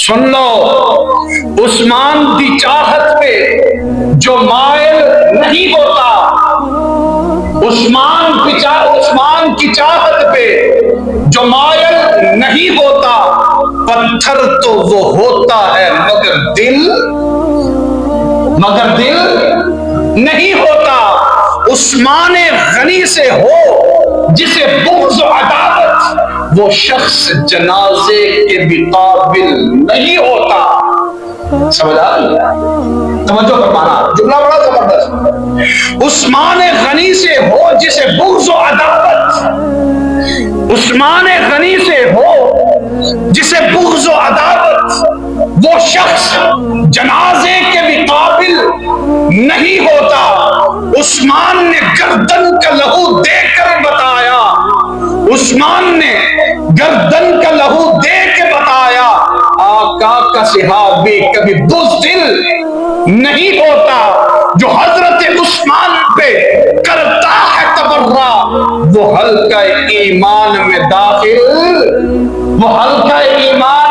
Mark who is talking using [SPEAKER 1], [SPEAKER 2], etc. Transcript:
[SPEAKER 1] سن لو، عثمان دی چاہت پہ جو مائل نہیں ہوتا، عثمان کی چاہت پہ جو مائل نہیں ہوتا، پتھر تو وہ ہوتا ہے مگر دل نہیں ہوتا۔ عثمان غنی سے ہو جسے بغض و عداوت، وہ شخص جنازے کے بھی قابل نہیں ہوتا۔ سمجھ آ رہی ہے؟ توجہ فرمانا، جملہ بڑا زبردست۔ عثمان غنی سے ہو جسے بغض و عداوت، عثمان غنی سے ہو جسے بغض و عداوت، وہ شخص جنازے کے بھی قابل نہیں ہوتا۔ عثمان نے گردن کا لہو دے کر بتایا، عثمان نے گردن کا لہو دے کے بتایا، آقا کا صحابی کبھی بزدل نہیں ہوتا۔ جو حضرت عثمان پہ کرتا ہے تبرہ، وہ حلقہ ایمان میں داخل، وہ حلقہ ایمان